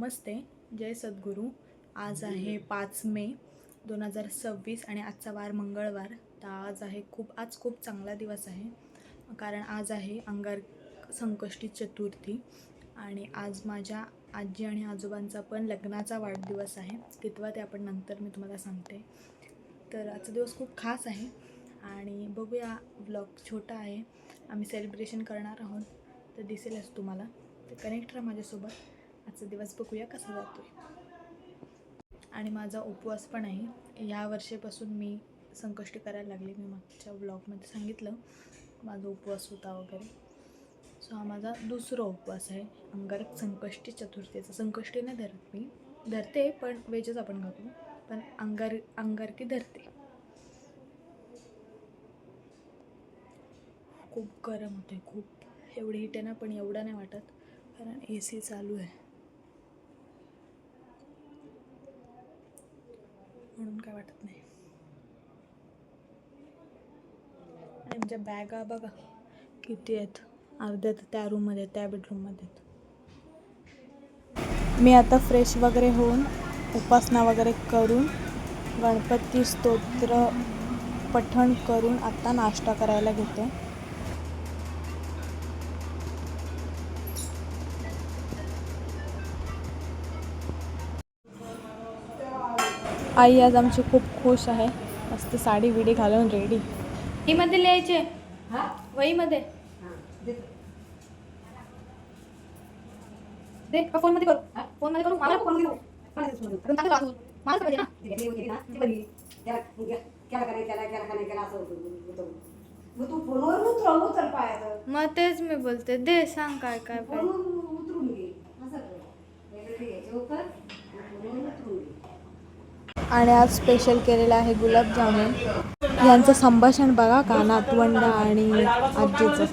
नमस्ते, जय सद्गुरू. आज आहे 5 मे 2026 आणि आजचा वार मंगळवार. तर आज खूप चांगला दिवस आहे, कारण आज आहे अंगार संकष्टी चतुर्थी आणि आज माझ्या आजी आणि आजोबांचा पण लग्नाचा वाढदिवस आहे. कितवा ते आपण नंतर मी तुम्हाला सांगते. तर आजचा दिवस खूप खास आहे आणि बघूया, ब्लॉग छोटा आहे, आम्ही सेलिब्रेशन करणार आहोत, तर दिसेलच तुम्हाला. तर कनेक्ट राहा माझ्यासोबत. आजचा दिवस बघूया कसा जातो आहे. आणि माझा उपवास पण आहे. ह्या वर्षीपासून मी संकष्टी करायला लागले. मी मागच्या ब्लॉगमध्ये सांगितलं माझा उपवास होता वगैरे. सो हा माझा दुसरा उपवास आहे, अंगारक संकष्टी चतुर्थीचा. संकष्टी नाही धरत मी, धरते पण वेजच आपण खातो, पण अंगारकी धरते. खूप गरम होते, खूप. एवढी हिट आहे ना, पण एवढं नाही वाटत कारण AC चालू आहे, म्हणून काय वाटत नाही. आणि आमच्या बॅगा बघा किती आहेत. अर्ध्या तर त्या रूममध्ये, त्या बेडरूममध्ये. मी आता फ्रेश वगैरे होऊन उपासना वगैरे करून गणपती स्तोत्र पठण करून आता नाश्ता करायला घेते. आई आज आमची खूप खुश आहे, मस्त साडी विडी घालून रेडी. वहीमध्ये लिहायचे, वहीमध्ये दे का फोनमध्ये करू, फोनमध्ये करू. मला फोन घेऊ मग तेच मी बोलते, दे सांग काय काय आणि आज स्पेशल केलेलं आहे गुलाबजामुन. यांचं संभाषण बघा का, नातवंड आणि आजीचं.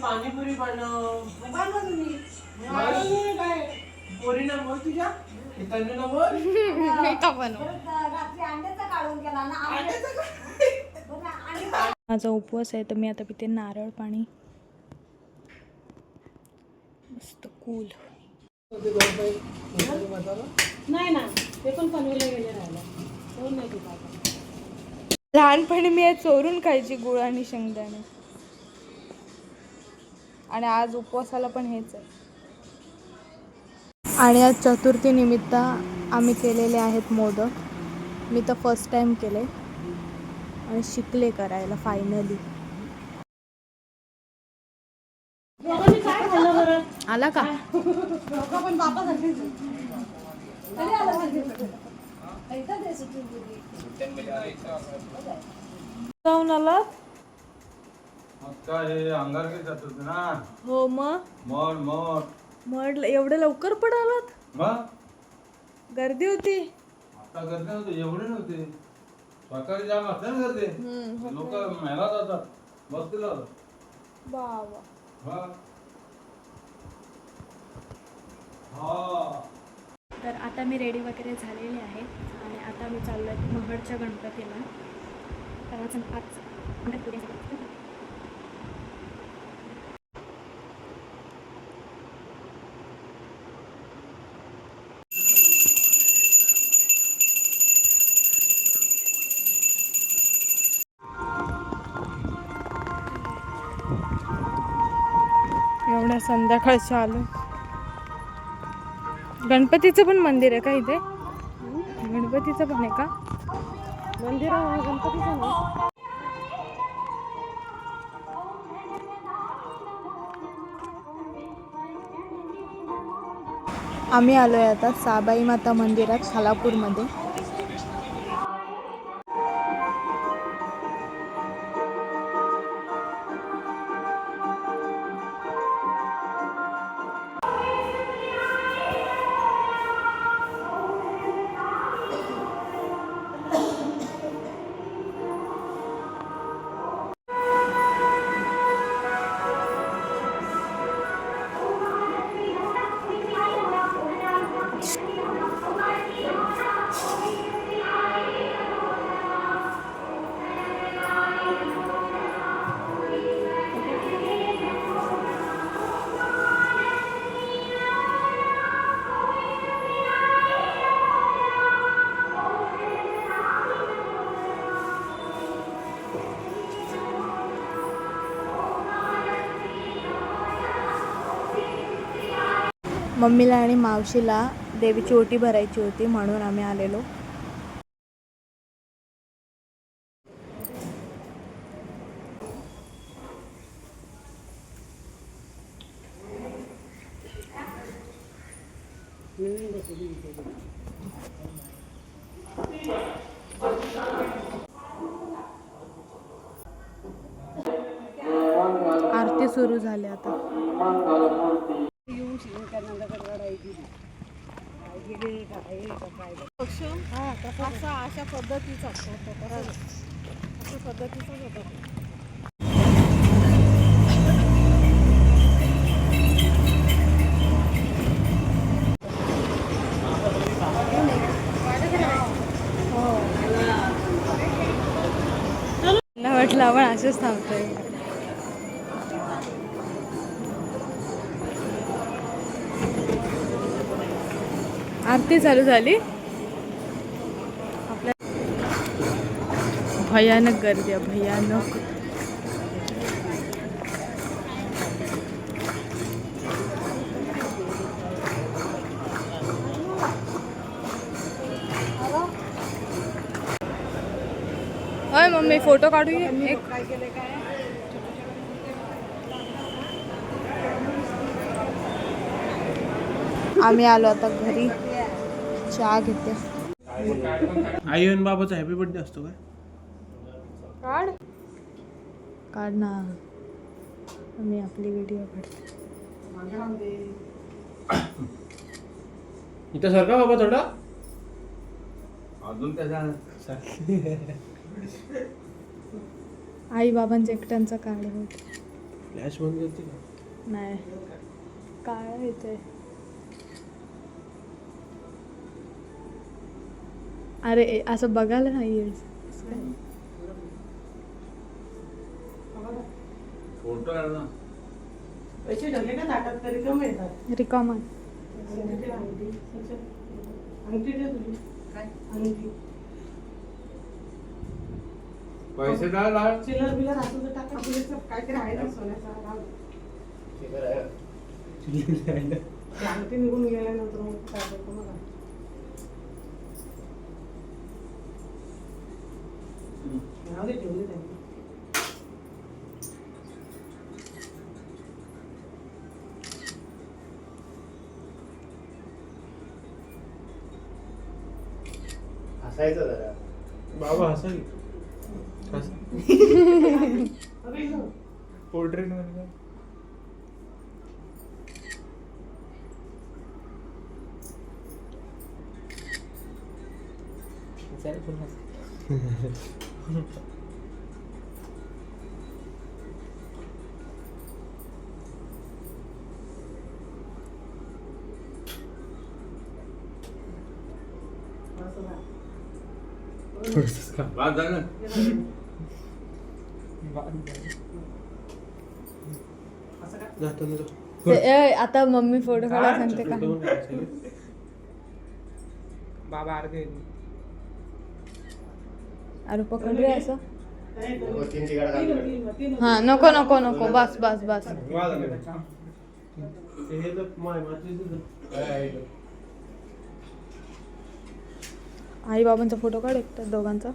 पाणीपुरी बनव पोरी ना बोल तुझ्या ना बोल माझा उपवास आहे, तर मी आता पिते नारळ पाणी, मस्त कूल. नाही ना, ते पण पनवेलला गेले राहिला. कोण नाही तुला? लहानपणी मी हे चोरून खायची, गुळ आणि शेंगदाणे. आणि आज उपवासाला पण हेच आहे. आणि आज चतुर्थी निमित्त आम्ही केलेले आहेत मोदक. मी तर फर्स्ट टाइम केले आणि शिकले करायला फायनली. काय खाल्लं बरं? आला का? पण बाबा जाऊन आला? अंगार ना. हो मग म्हटलं एवढं लवकर पण आलात? मग गर्दी होती. आता गर्दी नव्हती, एवढे नव्हते. सकाळी जाम असते ना गर्दी, लोक मेला जातात बसतील. बाबा तर आता मी रेडी वगैरे झालेले आहे आणि आता मी चाललो आहे महडच्या गणपतीला. तर आज एवढ्या संध्याकाळच्या आलो. गणपतीचं पण मंदिर आहे का इथे? गणपतीचं पण आहे का मंदिर? गणपतीचं नाही. आम्ही आलोय आता साबाई माता मंदिरात खालापूरमध्ये. मम्मीला आणि मावशीला देवीची ओटी भरायची होती म्हणून आम्ही आलेलो. आरती सुरू झाली आता. अशा पद्धतीचा होता. मला वाटलं आपण असेच थांबतोय. आरती चालू झाली. आपल्या भयानक गर्दी आहे, भयानक. होय मम्मी फोटो काढू एक. आम्ही आलो आता घरी, चहा घेते. आई आणि बाबाचा हॅपी बर्थडे असतो काय? काढ ना, आम्ही आपली व्हिडिओ काढते. इथं सरका बाबा थोडा. अजून त्याचा आई बाबांचं एकट्यांचा काढ होत फ्लॅश बंद करते का? नाही, काय येते. अरे असं बघायला नाही. फोटो काढ ना. पैसे ठेवले का ताटात तरी कमी येतात. रिकामा. अंगठी दे तुझी. काय अंगठी? पैसे काय लाड चिल्लर बिलर असं तर टाका. आपल्याचं काहीतरी आहे ना सोन्याचा राव. ते अंगठी निघून गेल्यानंतर मग काय करतो मला. नाव दे ठेवले त्यांनी. हसायचं जरा. बाबा हसा की. अबे नो. पोर्ट्रेट मध्ये बाद झालं ना. जातो ना आता मम्मी फोटो काढायला सांगते का? बाबा अर्धे अरे पकड रे असं. नको, तीन तिघाडा घालतो. हा नको नको नको, बस बस बस. हे तर माय मातीचं. आई बाबांचा फोटो काढ एकटा दोघांचा.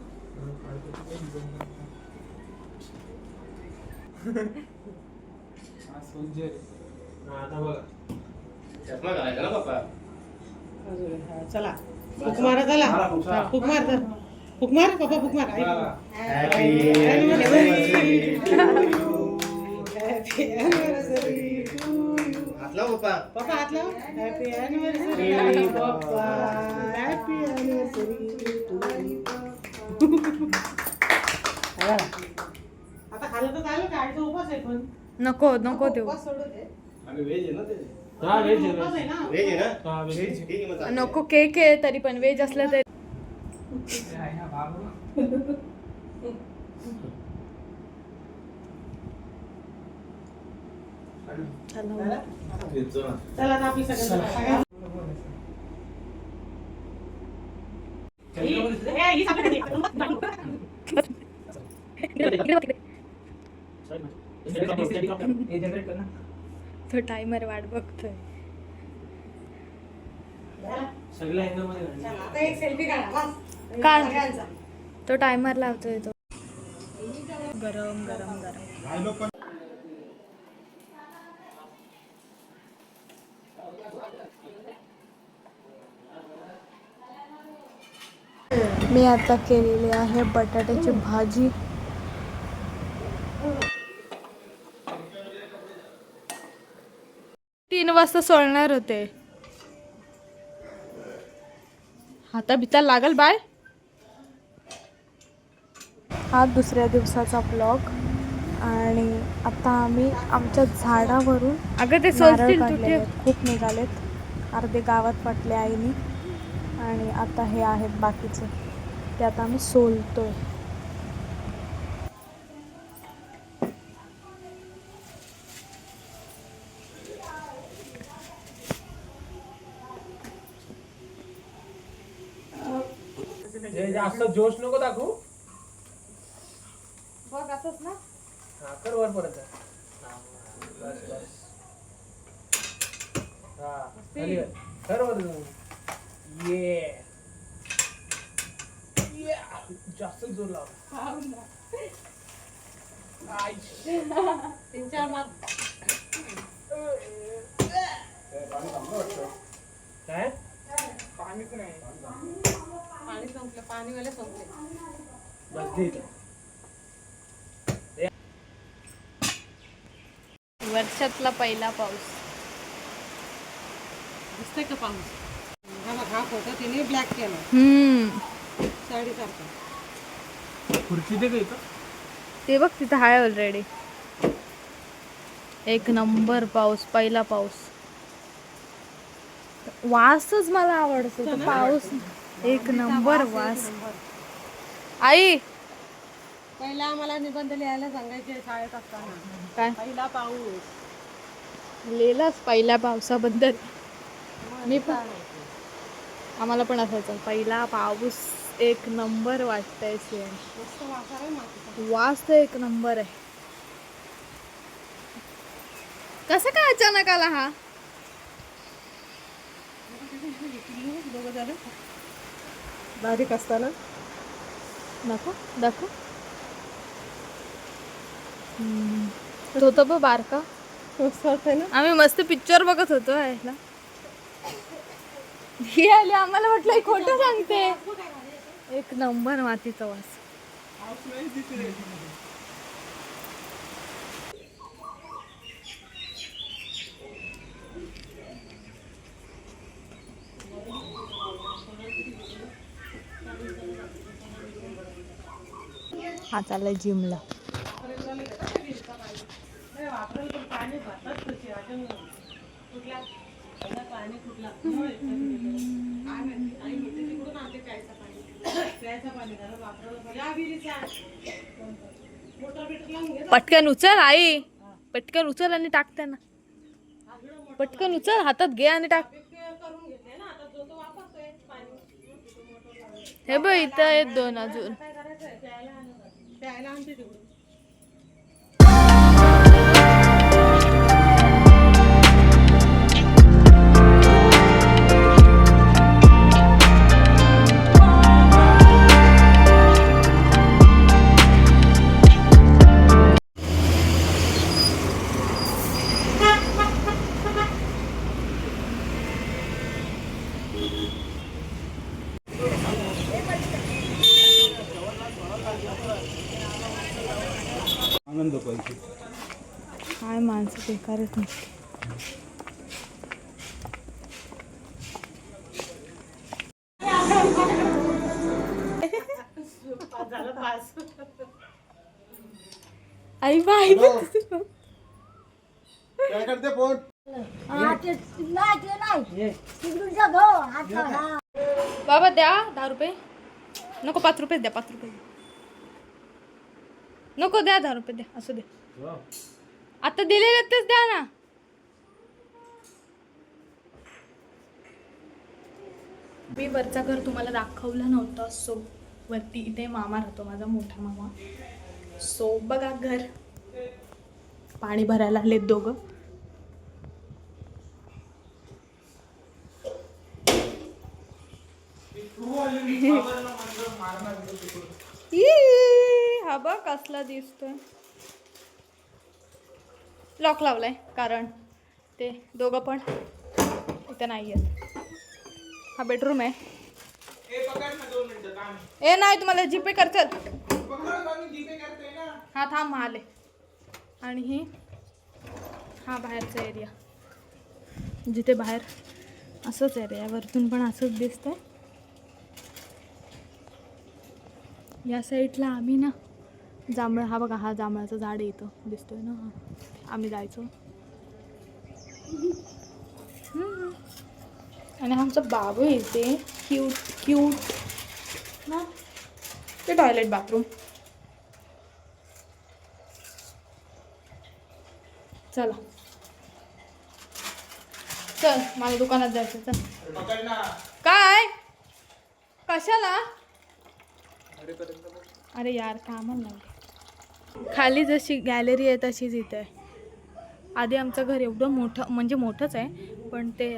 आता बघा चष्मा घालायचा ना पप्पा. चला फुक मारा. चला फुक मार. फुक मार पप्पा, फुक मार. Happy anniversary happy anniversary to you. हात लाव पप्पा. पप्पा हात लाव. हॅपी अॅनिव्हर्सरी पप्पा. Happy anniversary to you. आता खाल्लं तर चालेल का? आईचा उपास आहे पण. नको नको देऊ. उपास सोडू दे. आणि व्हेज आहे ना ते. हा व्हेज आहे उपास आहे ना. व्हेज आहे ना? हा व्हेज ठीक आहे मग चालतंय. नको, केक आहे तरी पण व्हेज असलं तरी. चला. तेच ना. चला आता आपली सगळ्यांना ही सापडली. तो टायमर वाट बघतोय. सगळ्या अँगल मध्ये काढ. आता एक सेल्फी काढा बस. काढ. तो टायमर लावतोय तो. गरम गरम गरम. मी आता केलेली आहे बटाट्याची भाजी. तीन वाजता सोडणार होते. हाता बिता लागल बाय. हा दुसऱ्या दिवसाचा ब्लॉग आणि आता आम्ही आमच्या झाडावरून अगं ते नारळ काढलेले आहेत. खूप निघालेत. अर्धे गावात वाटले आईनी आणि आता हे आहेत बाकीचे. ते आता आम्ही सोलतोय. जास्त जोश नको दाखवू. बघ असंच ना. हा कर वर परत. बस बस. हा खाली कर. कर वर. ये जास्त जोर लाव. तीन चार मार. काय पाणीच नाही. पाणी संपलं. पाणीवाले संपले. बस दे इथं. वर्षातला पहिला पाऊस. दिसतंय का पाऊस? हा फोटो तिने ब्लॅक केला साडीसारखा. खुर्ची दे का इथं. ते बघ तिथं आहे ऑलरेडी. एक नंबर पाऊस. पहिला पाऊस. वासच मला आवडतो तो पाऊस. एक नंबर वास. आई पहिला आम्हाला निबंध लिहायला सांगायचे शाळेत असताना. काय पहिला पाऊस. लिहिलास पहिल्या पावसाबद्दल. मी पण आम्हाला पण असायचं पहिला पाऊस. एक नंबर वाटतंय सेम. मस्त वासा आहे मातीचा. वास तर एक नंबर आहे. कसं काय अचानक आला हा. बारीक असताना दाखव दाखव. तो तर बघ बारका. मस्त वाटतंय ना. आम्ही मस्त पिक्चर बघत होतो यायला. ही आली आम्हाला वाटलं खोटं सांगते. एक नंबर मातीचा वास. हा चाललाय जिमला. पटकन उचल आई. पटकन उचल आणि टाक त्यांना. पटकन उचल हातात घे आणि टाक. हे बघ इथं आहेत दोन अजून. आनंद पाहिजे. काय माणसं बेकारच नसते. आई बाई काय करते फोन. बाबा द्या 10 रुपये. नको 5 रुपये द्या. 5 रुपये नको द्या. 10 रुपये द्या. असू दे. आता दिलेले तेच द्या ना. मी वरचा घर तुम्हाला दाखवलं नव्हतं. सो वरती इथे मामा राहतो माझा मोठा मामा. सो बघा घर. पाणी भरायला आलेत दोघं. हा बघ कसला दिसतोय. लॉक लावलाय कारण ते दोघं पण इथे नाही आहेत. हा बेडरूम आहे. ए नाही तुम्हाला जीपे करतात. हा थांब आले. आणि ही हा बाहेरचा एरिया जिथे बाहेर असंच एरिया वरतून पण असंच दिसतंय. या साईडला आम्ही ना जांभळ हा बघा हा जांभळाचं झाड इथं दिसतोय ना. हा आम्ही जायचो. आणि आमचं बाबू इथे क्यूट क्यूट ना. ते टॉयलेट बाथरूम. चला चल मला दुकानात जायचं. चल काय कशाला. अरे यार कामाला लागले. खाली जशी गॅलरी आहे तशीच इथे आहे. आधी आमचं घर एवढं मोठं म्हणजे मोठंच आहे पण ते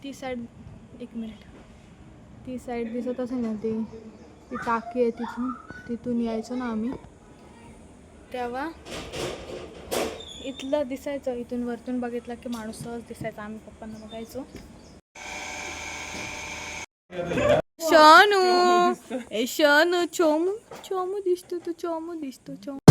ती साईड एक मिनिट ती साईड दिसत असेल ना ती टाकी आहे तिथून यायचो ना आम्ही तेव्हा इथलं दिसायचं. इथून वरतून बघितलं की माणूस सहज दिसायचा. आम्ही पप्पांना बघायचो. शनू ए शनू चोमू चोमू दिसतो तू चोमू दिसतो चोमू.